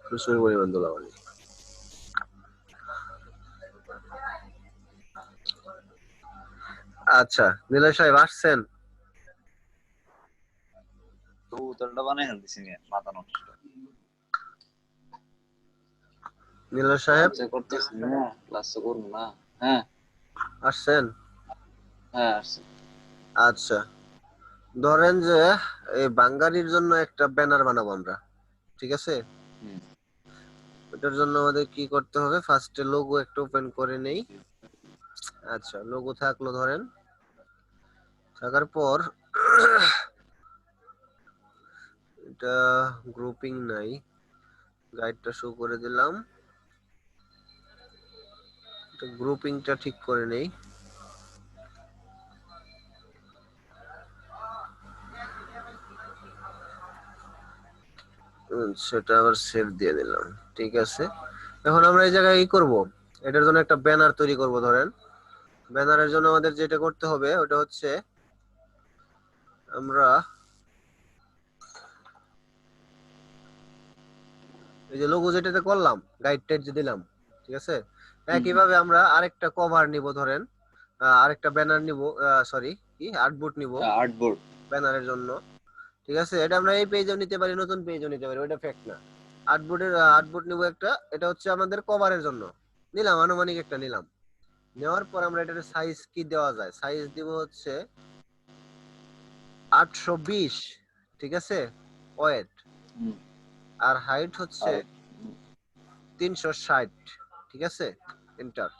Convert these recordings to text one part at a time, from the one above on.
প্রচুর পরিমাণ ধুলাবালি। আচ্ছা নীলয় সাহেব আসছেন? নীলয় সাহেব আসছেন? আচ্ছা ধরেন যে এই বাঙালির জন্য একটা ব্যানার বানাবো আমরা, ঠিক আছে? এটার জন্য আমাদের কি করতে হবে, ফার্স্টে লোগো একটা ওপেন করে নেই। আচ্ছা লোগো থাকলো, ধরেন থাকার পর এটা গ্রুপিং নাই, গাইডটা শো করে দিলাম, এটা গ্রুপিংটা ঠিক করে নেই। সেটা আবার সেভ দিয়ে দিলাম, ঠিক আছে। এখন আমরা এই জায়গায় কি করব, এটার জন্য একটা ব্যানার তৈরি করব। ধরেন ব্যানারের জন্য আমাদের যেটা করতে হবে ওটা হচ্ছে আমরা এই যে লোগো যেটাতে করলাম, গাইড টাইড যে দিলাম, ঠিক আছে, একইভাবে আমরা আরেকটা কভার নিব। ধরেন আরেকটা ব্যানার নিব, সরি কি আর্টবোর্ড নিব ব্যানারের জন্য, ঠিক আছে। এটা আমরা এই পেজেও নিতে পারি, নতুন পেজেও নিতে পারি, ওটা ফ্যাক্ট না। আর্টবোর্ড নিব একটা, এটা হচ্ছে আমাদের কভারের জন্য নিলাম, আনুমানিক একটা নিলাম। নেওয়ার পর আমরা এটার সাইজ কি দেওয়া যায়, সাইজ দিব হচ্ছে 820, ঠিক আছে, ওয়েট। আর হাইট হচ্ছে 360, ঠিক আছে, এন্টার।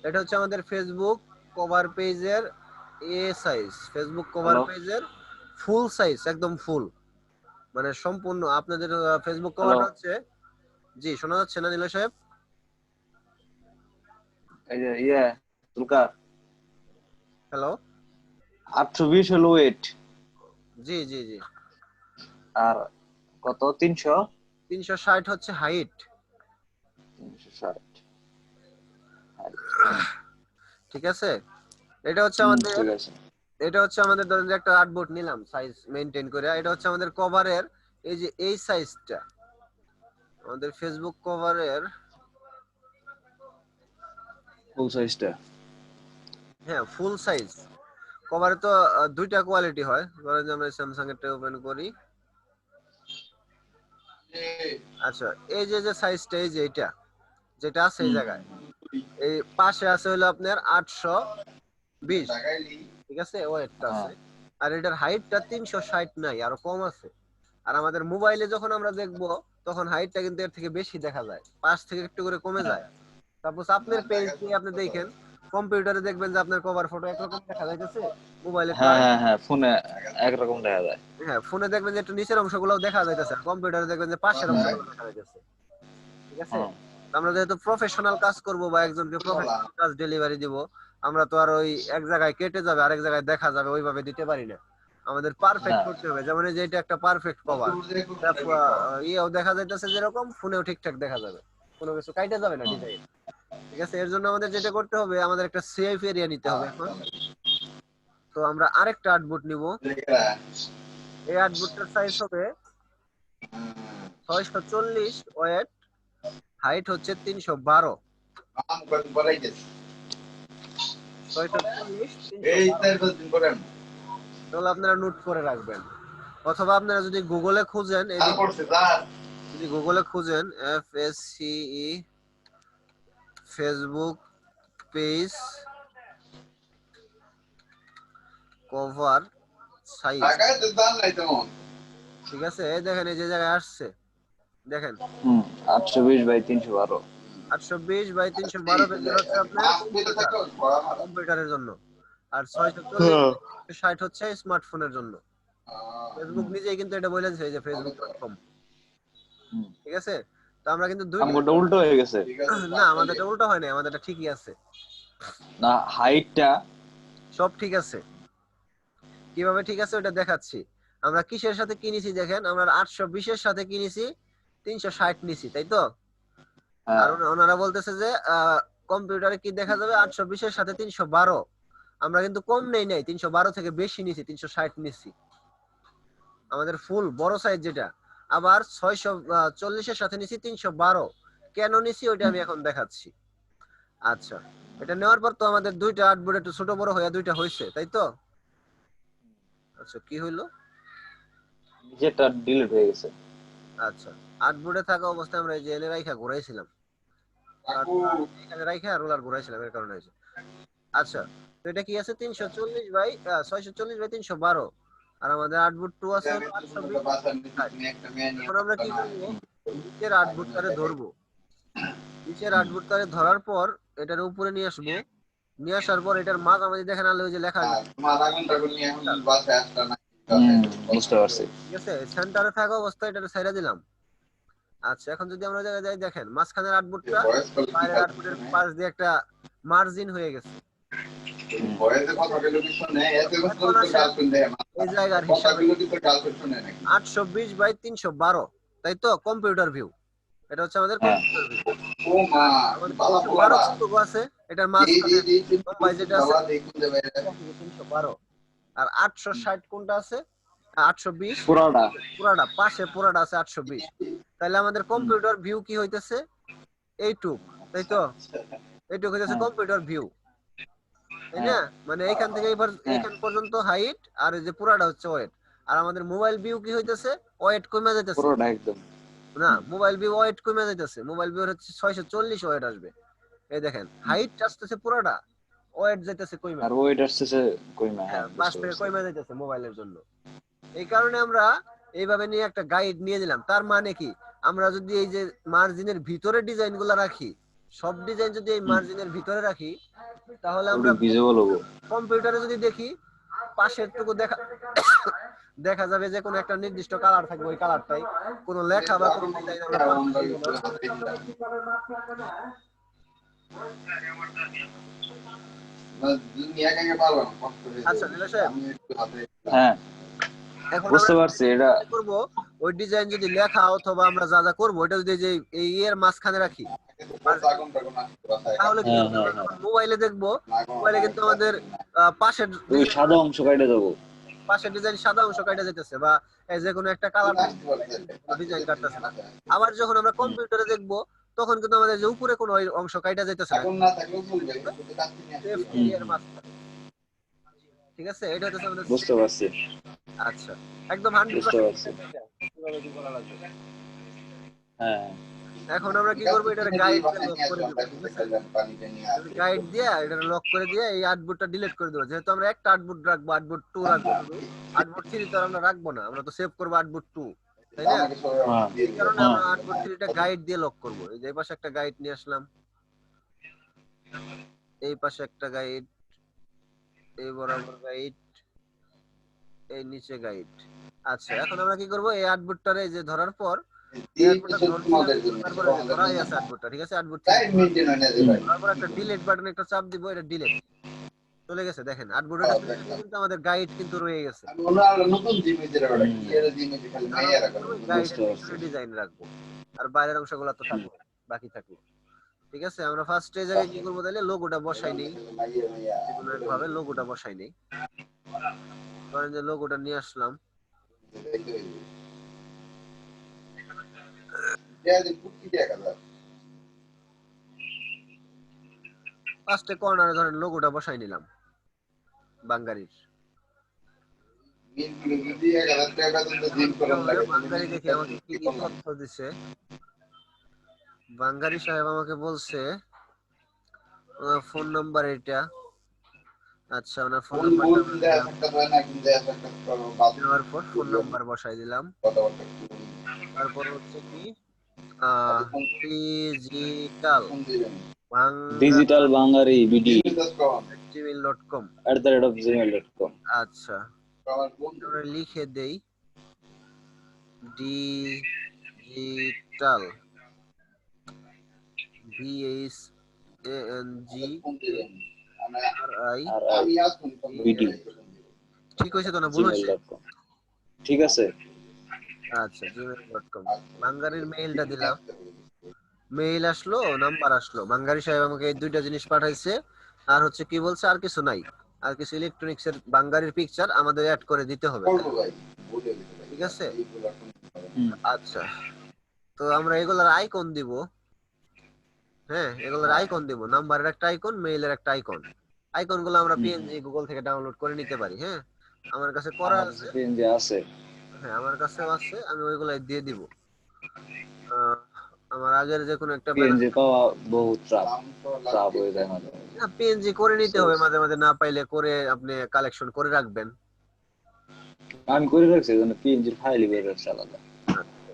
এটা হচ্ছে আমাদের ফেসবুক কভার পেজের এ সাইজ, ফেসবুক কভার পেজের ফুল সাইজ, একদম ফুল, মানে সম্পূর্ণ আপনাদের ফেসবুক কভারটা হচ্ছে। জি শোনা যাচ্ছে না নীলয় সাহেব? এই যে তুলকা হ্যালো 820 হলো ওয়েট, জি জি জি, আর কত 360 হচ্ছে হাইট, 360 ঠিক আছে। এটা হচ্ছে আমাদের ঠিক আছে। এটা হচ্ছে আমাদের ধরেন যে একটা আর্টবোর্ড নিলাম সাইজ মেইনটেইন করে, এটা হচ্ছে আমাদের কভারের এই যে এই সাইজটা, আমাদের ফেসবুক কভারের ফুল সাইজটা, হ্যাঁ ফুল সাইজ। কভারে তো দুইটা কোয়ালিটি হয়, ধরেন যে আমরা স্যামসাং এরটা ওপেন করি। আচ্ছা এই যে যে সাইজটা, এই যে এটা যেটা আছে এই জায়গায়, এই পাশে আছে হলো আপনার 820, ঠিক আছে, ওয়েটটা আছে। আর এটার হাইটটা 360 নাই, আরো কম আছে। আর আমাদের মোবাইলে যখন আমরা দেখবো তখন হাইটটা কিন্তু এর থেকে বেশি দেখা যায়, পাশ থেকে একটু করে কমে যায়। সাপোজ আপনার পেজ দিয়ে আপনি দেখেন, কম্পিউটারে দেখবেন যে আপনার কভার ফটো একরকম দেখা যাইতেছে, মোবাইলে একটু আরেক, ফোনে একরকম দেখা যায়। হ্যাঁ ফোনে দেখবেন যে একটু নিচের অংশগুলো দেখা যাইতেছে, আর কম্পিউটারে দেখবেন যে পাশের অংশগুলো দেখা যাইতেছে, ঠিক আছে। আমরা যেহেতু প্রফেশনাল কাজ করব বা একজনকে প্রফেশনাল কাজ ডেলিভারি দিব, আমরা তো আর ওই এক জায়গায় কেটে যাবে আরেক জায়গায় দেখা যাবে ওইভাবে দিতে পারি না, আমাদের পারফেক্ট করতে হবে। যেমন এই যে এটা একটা পারফেক্ট কভার, ইয়েও দেখা যাইতেছে যেরকম, ফোনেও ঠিকঠাক দেখা যাবে, কোনো কিছু কাইটে যাবে না ডিজাইন, ঠিক আছে। এর জন্য আমাদের যেটা করতে হবে, আমাদের একটা সেফ এরিয়া নিতে হবে এখন। তো আমরা আরেকটা আর্টবোর্ড নিব, এই আর্টবোর্ডটার সাইজ হবে 640, ওয়েট, হাইট হচ্ছে 312, 640 312, তাহলে আপনারা নোট করে রাখবেন। অথবা আপনারা যদি গুগলে খুঁজেন, যদি গুগলে খুঁজেন FSCE Facebook page cover size, ঠিক আছে, এই দেখেন এই যে জায়গায় আসছে, দেখেন 820 বাই 312, 820 বাই 312 পেজের হচ্ছে আপনার কম্পিউটারের জন্য, আর 640 হচ্ছে স্মার্টফোনের জন্য। ফেসবুক নিজেই কিন্তু এটা বলে দিয়েছে যে facebook.com, ঠিক আছে। তো আমরা কিন্তু আমারটা উল্টো হয়ে গেছে। না আমাদেরটা উল্টো হয় না, আমাদেরটা ঠিকই আছে, না হাইটটা সব ঠিক আছে। কিভাবে ঠিক আছে ওটা দেখাচ্ছি। আমরা কিসের সাথে কিনেছি দেখেন, আমরা 820 এর সাথে কিনেছি 360 নিছি, তাই তো। আর ওনারা বলতেছে যে কম্পিউটারে কি দেখা যাবে 820 এর সাথে 312, আমরা কিন্তু কম নেই নাই, 312 থেকে বেশি নিছি, 360 নিছি, আমাদের ফুল বড় সাইজ যেটা, আবার 640 এর সাথে নিছি 312। কেন নিছি ওইটা আমি এখন দেখাচ্ছি। আচ্ছা, এটা নেওয়ার পর তো আমাদের দুইটা আর্টবোর্ড একটু ছোট বড় হয়ে দুইটা হয়েছে, তাই তো? আচ্ছা, কি হইলো? নিচেরটা ডিলিট হয়ে গেছে। আচ্ছা, আর্টবোর্ডে থাকা অবস্থায় আমরা এই যে এনে রাইখা ঘুরাইছিলাম, এখানে রাইখা রোলার ঘুরাইছিলাম, এর কারণে হয়েছে। আচ্ছা, তো এটা কি আছে 340 বাই 640 বাই 312, আর আমাদের আর্টবোর্ড 2 আছে হলো 820। এখন আমরা কি করবো, নিচের আর্টবোর্ডটারে ধরবো। নিচের আর্টবোর্ডটারে ধরার পর এটার উপরে নিয়ে আসবো। নিয়ে আসার পর এটার মাঝামাঝি দেখেন আলো ওই যে লেখা আছে, বুঝতে পারছি। ঠিক আছে, সেন্টারে থাকা অবস্থায় এটা ছেড়ে দিলাম। আচ্ছা, এখন যদি আমরা জায়গায় যাই, দেখেন মাঝখানের আর্টবোর্ডটা বাইরের আর্টবোর্ডের পাশ দিয়ে একটা মার্জিন হয়ে গেছে। এখন আসেন এই জায়গার হিসাবে 820 বাই 312, তাই তো? কম্পিউটার ভিউ, এটা হচ্ছে আমাদের কম্পিউটার ভিউ। আমাদের 312 কতটুকু আছে, এটার মাঝখানে লম্বায় যেটা আছে 312, আর 860 কোনটা আছে, 820 পুরাটা পুরাটা পাশে, পুরাটা আছে 820। তাহলে আমাদের কম্পিউটার ভিউ কি হইতেছে, এইটুক, তাই তো? এইটুক হইতেছে কম্পিউটার ভিউ, তাই না? মানে এইখান থেকে এবার এইখান পর্যন্ত হাইট, আর এই যে পুরাটা হচ্ছে ওয়েট। আর আমাদের মোবাইল ভিউ কি হইতেছে, ওয়েট কমে যাইতেছে পুরোটা একদম। না, মোবাইল ভিউ ওয়েট কমে যাইতেছে। মোবাইল ভিউ হচ্ছে 640 ওয়েট আসবে। এই দেখেন হাইট আসতেছে পুরাটা, ওয়েট যাইতেছে কমে, আর ওইটা আসছে কইমা। হ্যাঁ, পাশ বুঝতে থেকে পারছি। কমে যাইতেছে মোবাইলের জন্য। এই কারণে আমরা এইভাবে নিয়ে একটা গাইড নিয়ে দিলাম। তার মানে কি, আমরা যদি এই যে মার্জিনের ভিতরে ডিজাইন গুলা রাখি, সব ডিজাইন যদি এই মার্জিনের ভিতরে রাখি, তাহলে আমরা ওটা ভিজিবল হবো। কম্পিউটারে যদি দেখি পাশের টুকু দেখা দেখা যাবে যে কোনো একটা নির্দিষ্ট কালার থাকবে, ওই কালারটাই কোনো লেখা বা কোনো ডিজাইন আমরা পাবো না। আচ্ছা নীলা সাহেব, হ্যাঁ, এখন আমরা বুঝতে পারছি। এটা করব, ওই ডিজাইন যদি লেখা অথবা আমরা যা যা করবো এটা যদি যে এই এর মাঝখানে রাখি, তাহলে কি হ্যাঁ হবে, হ্যাঁ আমরা হ্যাঁ, যখন মোবাইলে দেখবো, মোবাইলে কিন্তু আমাদের পাশের ওই সাদা অংশ কাটে দেবো। পাশের ডিজাইন সাদা অংশ কাটা যেতেছে, বা এই যে কোনো একটা কালার ডিজাইন কাটতেছে না। আবার যখন আমরা কম্পিউটারে দেখবো, তখন কিন্তু আমাদের যে উপরে কোনো ওই অংশ কাটা যেতেছে না, এর মাঝখানে। ঠিক আছে, এটা হচ্ছে আমাদের। বুঝতে পারছি। আচ্ছা, একদম বুঝতে পারছি। 100% কিভাবে কি করা লাগবে। হ্যাঁ, এখন আমরা কি করবো, এটা গাইড দিয়ে লক করে দেবো, ঠিক আছে? গাইড দিয়ে এটা লক করে দিয়ে এই আর্টবোর্ডটা ডিলিট করে দেবো। যেহেতু আমরা একটা আর্টবোর্ড রাখবো, আর্টবোর্ড 2 রাখবো, আর্টবোর্ড 3 তো আর আমরা রাখবো না, আমরা তো সেভ করবো আর্টবোর্ড 2, তাই না? হ্যাঁ এই কারণে হ্যাঁ, আমরা আর্টবোর্ড 3 টা গাইড দিয়ে লক করবো। এই যে এই পাশে একটা গাইড নিয়ে আসলাম, এই পাশে একটা গাইড, এই বরাবর গাইড, এই নিচে গাইড। আচ্ছা, এখন আমরা কি করবো, এই আর্টবোর্ডটারে যে ধরার পর এই আর্টবোর্ডটা তারপরে যে ধরাই আছে আর্টবোর্ডটা, ঠিক আছে, আর্টবোর্ড 3 তারপর একটা ডিলিট বাটনে একটা চাপ দিব, এটা ডিলিট চলে গেছে। দেখেন আর্টবোর্ডটা কিন্তু আমাদের গাইড কিন্তু রয়ে গেছে। বুঝতে পারছি। ডিজাইন রাখবো, আর বাইরের অংশগুলো তো থাকবে, বাকি থাকবে। ঠিক আছে, আমরা ফার্স্ট এই জায়গায় কি করবো, তাহলে লোগোটা বসাই নেই, যেকোনো একভাবে লোগোটা বসাই নেই। ধরেন যে লোগোটা নিয়ে আসলাম, ফার্স্টে কর্নারে ধরেন লোগোটা বসাই নিলাম বাঙ্গারির। বাঙ্গারি দেখি আমাকে কি কি তথ্য দিছে। বাঙ্গারি সাহেব আমাকে বলছে ফোন নাম্বার এটা। আচ্ছা, ওনার ফোন নাম্বারটা দেওয়ার পর ফোন নাম্বার বসাই দিলাম। তারপর হচ্ছে কি ডিজিটাল ডিজিটাল বাঙালি বিডি gmail.com। @gmail.com। আচ্ছা, আমরা লিখে দেই ডিজিটাল বিডি ঠিক হয়েছে তো না, ভুল হয়েছে? gmail.com। ঠিক আছে। আচ্ছা, gmail.com। বাঙ্গারির মেইলটা দিলাম, মেইল আসলো, নাম্বার আসলো। বাঙ্গারি সাহেব আমাকে এই দুইটা জিনিস পাঠাইছে, আর হচ্ছে কি বলছে, আর কিছু নাই, আর কিছু ইলেকট্রনিক্স এর বাঙ্গারির পিকচার আমাদের অ্যাড করে দিতে হবে, ঠিক ঠিক আছে? হুম, আচ্ছা, তো আমরা এগুলার আইকন দিব। হ্যাঁ, এগুলোর আইকন দিব, নাম্বারের একটা আইকন, মেইলের একটা আইকন। আইকন গুলো আমরা হুম, হুম। পিএনজি গুগল থেকে ডাউনলোড করে নিতে পারি। হ্যাঁ, আমার কাছে করা আমার কাছে আছে। পিএনজি আছে। হ্যাঁ, আমার কাছেও আছে, আমি ওইগুলাই দিয়ে দিব। আহ, আমার আগের যে কোনো একটা ব্যানার, পিএনজি পাওয়া বহুত চাপ, চাপ হয়ে যায় মাঝে মাঝে। না পিএনজি করে নিতে বুঝতে হবে পারছি। মাঝে মাঝে, না পাইলে করে আপনি কালেকশন করে রাখবেন। আমি করে রাখছি, এই জন্য পিএনজির ফাইলই করে রাখছি আলাদা। আচ্ছা,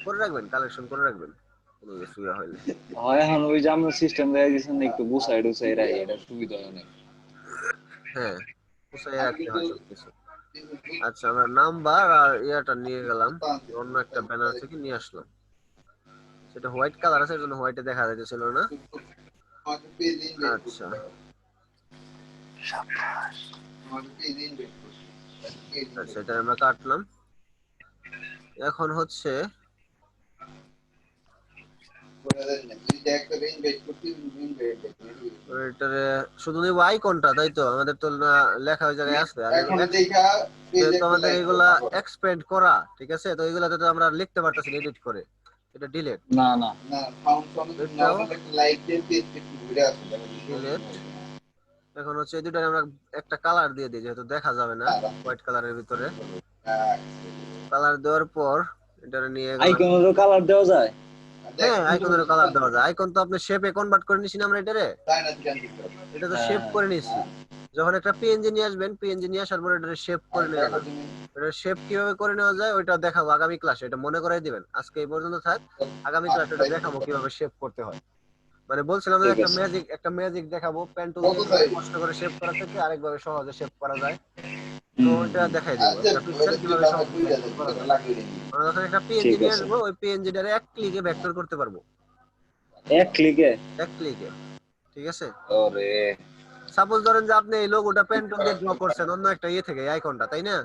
করে রাখবেন, কালেকশন করে রাখবেন কোনো কিছু ইয়া হইলে। হয় এখন ওই যে আমরা সিস্টেম দেয়া দিয়েছেন একটু গুছাই টুছাই রাখি, এটা সুবিধা হয় অনেক। হ্যাঁ, গুছিয়ে রাখতে হয় সবকিছু। আচ্ছা, আমরা নাম্বার আর ইয়াটা নিয়ে গেলাম, অন্য একটা ব্যানার থেকে নিয়ে আসলাম। সেটা হোয়াইট কালার আছে, এর জন্য হোয়াইটে দেখা যাইতেছিল না। আচ্ছা, আচ্ছা, এটা আমরা কাটলাম। এখন হচ্ছে এটারে শুধু নিব আইকনটা, তাই তো? আমাদের তো না লেখা ওই জায়গায় আছে। আর যেহেতু আমাদের এগুলা এক্সপেন্ড করা, ঠিক আছে, তো এগুলাতে তো আমরা লিখতে পারতেছি এডিট করে। এটা ডিলেট, না না, এটাও ডিলেট। এখন হচ্ছে এই দুটারে আমরা একটা কালার দিয়ে দিই, যেহেতু দেখা যাবে না হোয়াইট কালারের ভিতরে। কালার দেওয়ার পর এটারে নিয়ে গেলাম। আইকনেরও কালার দেওয়া যায়। হ্যাঁ, আইকনের কালার দেওয়া যায়। আইকন তো আপনি শেপে কনভার্ট করে নিছি না আমরা এটারে, এটা তো শেপ হ্যাঁ করে নিছি। যখন একটা পিএনজি নিয়ে আসবেন, পিএনজি নিয়ে আসার পর এটা শেপ করে নিয়ে যাবেন। এটা শেপ কিভাবে করে নেওয়া যায় ওইটা দেখাবো আগামী ক্লাসে, এটা মনে করাই দিবেন। আজকে এই পর্যন্ত থাক, আগামী ক্লাসে এটা দেখাবো কিভাবে শেপ করতে হয়। মানে বলছিলাম যে ঠিক আছে। একটা ম্যাজিক দেখাবো, পেন টুল দিয়ে কিভাবে কষ্ট করে শেপ করা থেকে আরেকভাবে সহজে শেপ করা যায়। তো হুম হুম ওইটা হুম। দেখাই দিব, একটা পিকচার কিভাবে সহজে ভেক্টর করা যায়। আমরা যখন একটা পিএনজি ঠিক নিয়ে আছে। আসবো, ওই পিএনজিটারে এক ক্লিকে ভেক্টর করতে পারবো, এক ক্লিকে। এক ক্লিকে। ঠিক আছে, ওরে। সাপোজ ধরেন যে আপনি এই লোগোটা পেন টুল দিয়ে ড্র করছেন অন্য একটা ইয়ে থেকে, আইকনটা, তাই না?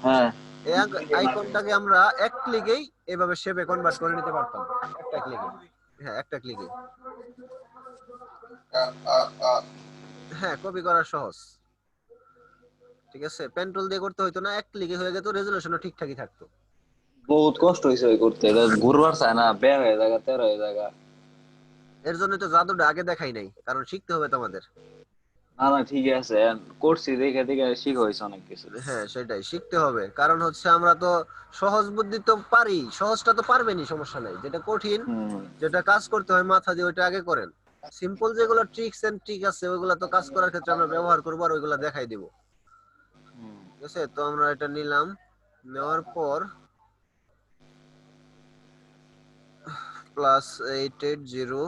হ্যাঁ। এই আইকনটাকে আমরা এক ক্লিকেই এভাবে শেপে কনভার্ট করে নিতে পারতাম, একটা ক্লিকে। হ্যাঁ, একটা ক্লিকে। হ্যাঁ, কপি করা সহজ। ঠিক আছে, পেন টুল দিয়ে করতে হইতো না, এক ক্লিকে হয়ে যেত, রেজোলিউশনও ঠিকঠাকই থাকতো। বহুত কষ্ট হয়েছে ওই করতে, এটা ঘুরবার চায় না, বের হয়ে জায়গা তেরো হয়ে জায়গা। এর জন্য তো জাদুটা আগে দেখাই নাই, কারণ শিখতে হবে তো আমাদের। না না, ঠিকই আছে, করছি দেখে দেখে শিখা হয়েছে অনেক কিছু। হ্যাঁ, সেটাই শিখতে হবে, কারণ হচ্ছে আমরা তো সহজ বুদ্ধি তো পারি, সহজটা তো পারবেনই, সমস্যা নাই। যেটা কঠিন, হুম যেটা কাজ করতে হয় মাথা দিয়ে, ওইটা আগে করেন। সিম্পল যেগুলো ট্রিক্স এন্ড ট্রিক আছে, ওইগুলো তো কাজ করার ক্ষেত্রে আমরা ব্যবহার করবো, আর ওইগুলো দেখাই দিব। হুম। ঠিক আছে, তো আমরা এটা নিলাম, নেওয়ার পর +880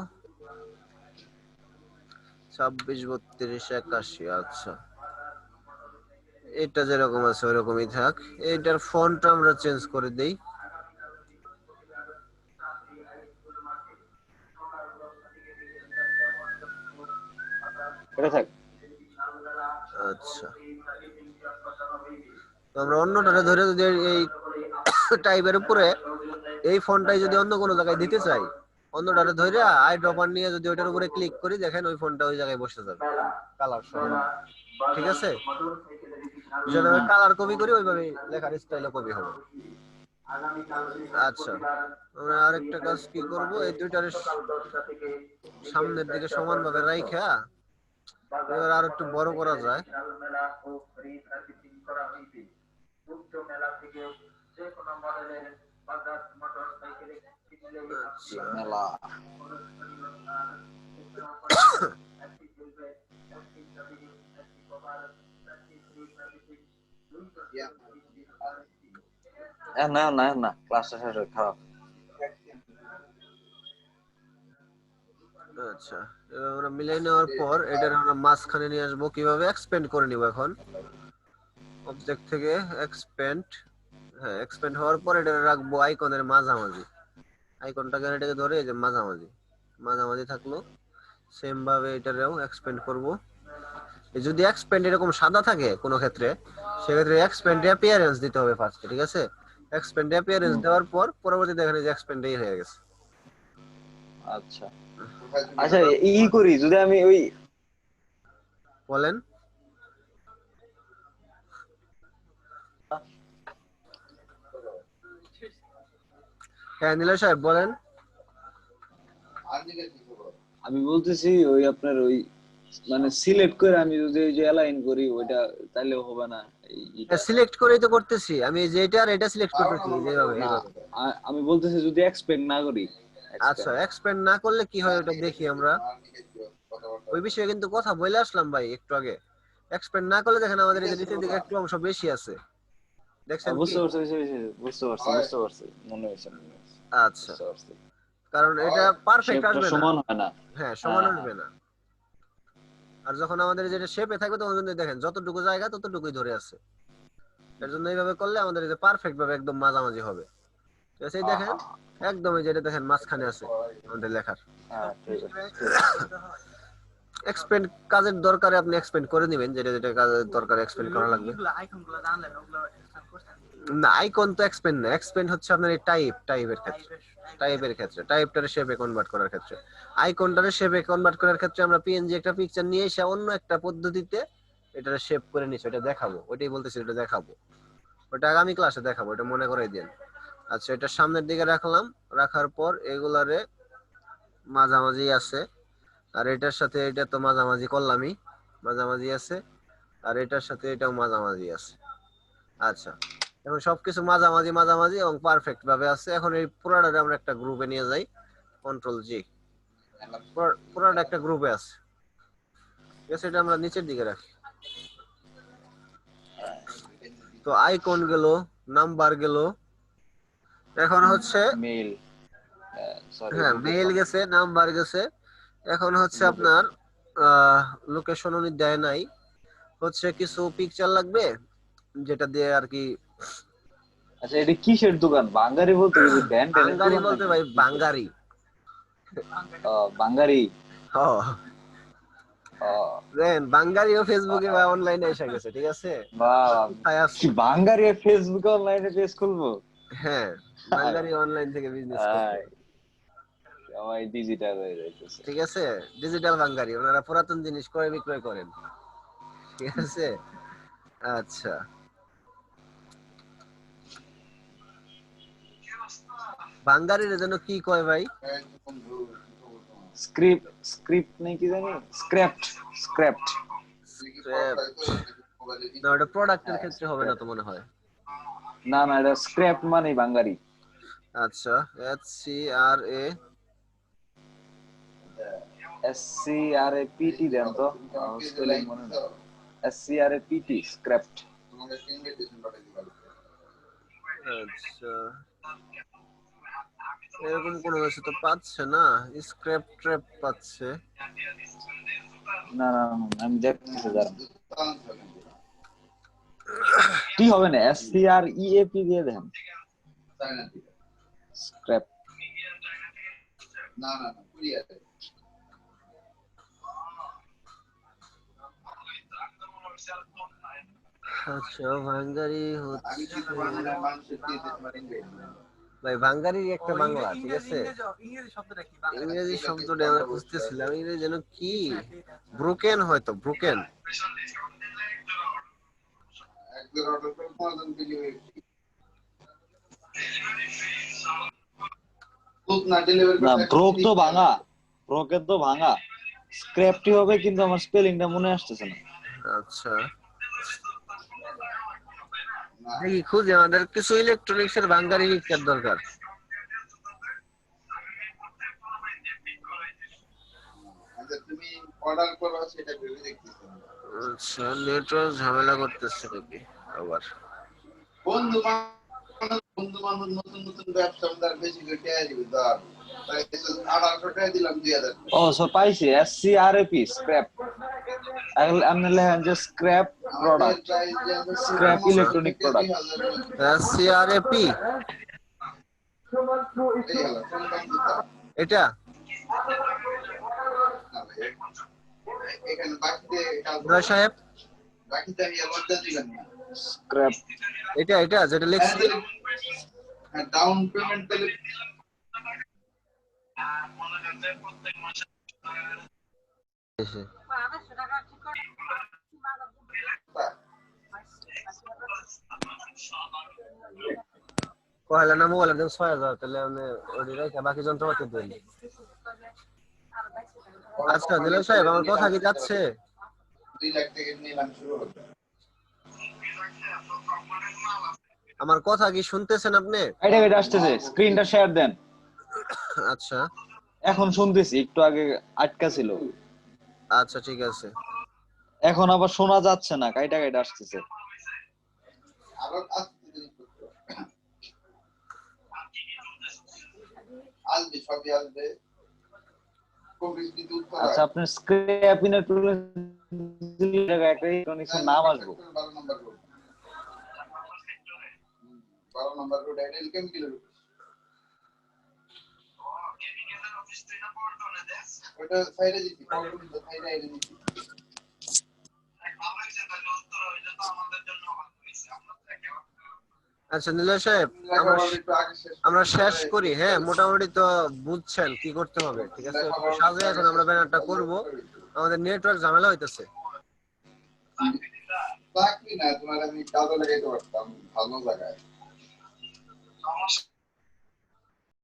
26 32 81। আচ্ছা, এটা যেরকম আছে ওরকমই থাক। এইটার ফন্ট আমরা চেঞ্জ করে দেই। এটা থাক। আচ্ছা, তো আমরা অন্যটারে ধরে যদি এই টাইপের উপরে এই ফন্টটাই যদি অন্য কোনো জায়গায় দিতে চাই, অন্যটারে ধরে আই ড্রপার নিয়ে যদি ওইটার উপরে ক্লিক করি, দেখেন ওই ফন্টটা ওই জায়গায় বসে যাবে কালার সহ। ঠিক আছে, যেভাবে কালার কপি করি ওইভাবে লেখার স্টাইলও কপি হবে। আচ্ছা, আমরা আরেকটা কাজ কি করব, এই দুইটার সামনের দিকে সমানভাবে রাইখা এবার আর একটু বড় করা যায়। আচ্ছা, মেলা। না না না, ক্লাসটা শেষ হয়ে খারাপ। আচ্ছা, এবার আমরা মিলাই নেওয়ার পর এটার আমরা মাঝখানে নিয়ে আসবো, কিভাবে এক্সপেন্ড করে নিব এখন অবজেক্ট থেকে এক্সপেন্ড। হ্যাঁ, এক্সপেন্ড হওয়ার পর এটা রাখবো আইকনের মাঝামাঝি। আইকনটাকে এটাকে ধরে এই যে মাঝামাঝি, মাঝামাঝি থাকলো। সেম ভাবে এটারেও এক্সপেন্ড করব। যদি এক্সপেন্ড এরকম সাদা থাকে কোনো ক্ষেত্রে, সেক্ষেত্রে এক্সপেন্ড অ্যাপিয়ারেন্স দিতে হবে ফার্স্টে। ঠিক আছে, এক্সপেন্ড অ্যাপিয়ারেন্স হুম। দেওয়ার পর পরবর্তীতে দেখেন যে এক্সপেন্ডই হয়ে গেছে। আচ্ছা আচ্ছা, করি যদি আমি ওই বলেন। হ্যাঁ নিলয় সাহেব বলেন। আমি বলতেছি ওই আপনার ওই মানে সিলেক্ট করে আমি যদি ওই যে অ্যালাইন করি ওইটা তাইলে হবে না এইটা। সিলেক্ট করেই তো করতেছি আমি, যেটা আর এটা সিলেক্ট করতেছি যেভাবে না এইভাবে। আমি বলতেছি যদি এক্সপেক্ট না করি, আচ্ছা এক্সপেক্ট এক্সপেন্ড না করলে কি হয় ওটা দেখি আমরা। ওই বিষয়ে কিন্তু কথা বলে আসলাম ভাই একটু আগে। এক্সপেন্ড না করলে দেখেন আমাদের এই যে নিচের দিকে একটু অংশ বেশি আছে, দেখছেন কি? বুঝতে পারছি বুঝতে পারছি বুঝতে পারছি মনে হয়েছে আচ্ছা, বুঝতে পারছি। কারণ এটা পারফেক্ট শেপটা আসবে না। সমান হয় না। হ্যাঁ সমান হ্যাঁ আসবে না। আর যখন আমাদের যেটা শেপে থাকবে তখন কিন্তু দেখেন যতটুকু জায়গা ততটুকুই ধরে আছে। এর জন্য এইভাবে করলে আমাদের এই যে পারফেক্ট ভাবে একদম মাঝামাঝি হবে। ঠিক আছে, এই হ্যাঁ দেখেন হ্যাঁ একদম এই যেটা দেখেন মাঝখানে আছে আমাদের লেখার। হ্যাঁ, ঠিক আছে ঠিক আছে। এক্সপেন্ড কাজের দরকারে আপনি এক্সপেন্ড করে দিবেন, যেটা যেটা কাজের দরকারে এক্সপেন্ড করা লাগবে। না আইকন তো এক্সপেন্ড না, এক্সপেন্ড হচ্ছে আপনার এই টাইপের ক্ষেত্রে, টাইপটারে শেপে কনভার্ট করার ক্ষেত্রে। আইকনটারে শেপে কনভার্ট করার ক্ষেত্রে আমরা পিএনজি একটা পিকচার নিয়ে এসে অন্য একটা পদ্ধতিতে এটারে শেপ করে নিচ্ছি, ওটা দেখাবো, ওইটাই বলতেছি ওটা দেখাবো। ওটা আগামী ক্লাসে দেখাবো, এটা মনে করাই দেন। আচ্ছা এটা সামনের দিকে রাখলাম, রাখার পর এগুলারে মাঝামাঝি আছে, আর এটার সাথে এটা তো মাঝামাঝি করলামই, মাঝামাঝি আছে, আর এটার সাথে এটাও মাঝামাঝি আছে। আচ্ছা এখন সবকিছু মাঝামাঝি মাঝামাঝি এবং পারফেক্ট ভাবে আছে। এখন এই পুরাটারে আমরা একটা গ্রুপে নিয়ে যাই, কন্ট্রোল G, পুরাটা একটা গ্রুপে আছে। ঠিক আছে, এটা আমরা নিচের দিকে রাখি। তো আইকন গেল, নাম্বার গেল, এখন হচ্ছে মেল সরি হ্যাঁ গ্রুপের মেইল নাম গেছে, নাম্বার গেছে। এখন হচ্ছে গ্রুপের আপনার লোকেশন উনি দেয় নাই, হচ্ছে কিছু পিকচার লাগবে যেটা দিয়ে আর কি। আচ্ছা এটা কিসের দোকান বাঙ্গারি বলতে কিছু ব্যান্ড ট্যানের বাঙ্গারি দোকান বলতে নাকি ভাই কিসের বাঙ্গারি। বাঙ্গারি ও দেন বাঙ্গারিও ফেসবুকে বা অনলাইনে এসে গেছে, ঠিক আছে। বা কোথায় কি আছে? বাঙ্গারি ফেসবুকে অনলাইনে পেজ খুলবো হ্যাঁ বাঙ্গারি অনলাইন থেকে বিজনেস করতে আয়, হবে। সবাই ডিজিটাল হয়ে যাইতেছে ঠিক আছে, ডিজিটাল বাঙ্গারি, ওনারা পুরাতন জিনিস ক্রয় বিক্রয় করেন। ঠিক আছে। আচ্ছা বাঙ্গারির জন্য কি কয় ভাই? স্ক্রিপ্ট নেই কি জানি স্ক্র্যাপ্ট স্ক্র্যাপ্ট স্ক্র্যাপ? না ওটা প্রোডাক্টের হ্যাঁ ক্ষেত্রে হবে না স্ক্র্যাপ তো মনে হয়। না না এটা স্ক্র্যাপ্ট মানে বাঙ্গারি আচ্ছা HCRA SCRAPT দেন তো স্পেলিং মনে নেই SCRAPT স্ক্র্যাপ্ট আচ্ছা এরকম কোনো কিছু তো পাচ্ছে না, স্ক্র্যাপ ট্র্যাপ পাচ্ছে। না না না, আমি দেখতেছি দাঁড়ান টি হবে না SCREAP দিয়ে দেন স্ক্র্যাপ আচ্ছা ভাঙ্গারি হচ্ছে ভাই, ভাঙ্গারি একটা বাংলা, ঠিক আছে। ইংরেজি শব্দটা আমরা খুঁজতেছিলাম, ইংরেজি যেন কি, ব্রোকেন, হয়তো ব্রোকেন। না ব্রোক তো ভাঙা ব্রোকের তো ভাঙা স্ক্র্যাপটি হবে কিন্তু আমার স্পেলিংটা মনে আসতেছে না আচ্ছা দেখি খুঁজে, আমাদের কিছু ইলেকট্রনিক্স এর ভাঙ্গারি পিকচার দরকার। আচ্ছা নেটওয়ার্ক ঝামেলা করতেছে নাকি আবার? ও সো পাইছি SCRAP স্ক্র্যাপ আপনি লেখেন যে স্ক্র্যাপ প্রোডাক্ট স্ক্র্যাপ আচ্ছা ইলেকট্রনিক প্রোডাক্ট CRAP এটা। মুরাদ সাহেব স্ক্র্যাপ এটা এটা যেটা লিখছি। কয়লা না মোবাইলের দাম 6000, তাহলে আপনি ওই রেখে বাকি যন্ত্রপাতি দেন। আচ্ছা দিলেন সাহেব, আমার কথা কি যাচ্ছে? 2 লাখ থেকে নিলাম শুরু হতো। আমার কথা কি শুনতেছেন আপনি? এটা আসতেছে, স্ক্রিনটা শেয়ার দেন। আচ্ছা এখন শুনতেছি, একটু আগে আটকা ছিল। আচ্ছা ঠিক আছে। এখন আবার শোনা যাচ্ছে না, কাইটা কাইটা আসতেছে। আরো আসতে জিনিস করতে আসবে, সবই আসবে। কবির কিন্তু উত্তর আচ্ছা, আপনার স্ক্র্যাপিনের জায়গায় একটা ইলেকট্রনিক্সের নাম আসবো। 12 নম্বর রোড। 12 নম্বর রোড এটা কেমিক্যালের অফিস। ওটা সাইডে দিছি, পল্টন সাইডে আইলে দিছি। আচ্ছা নীলয় সাহেব, আমরা শেষ করি। হ্যাঁ মোটামুটি তো বুঝছেন কি করতে হবে, ঠিক আছে? সাজে এখন আমরা ব্যানারটা করব, আমাদের নেটওয়ার্ক ঝামেলা হইতেছে। চাকরি না, তোমার আমি কাজে লাগাইতে পারতাম ভালো জায়গায়।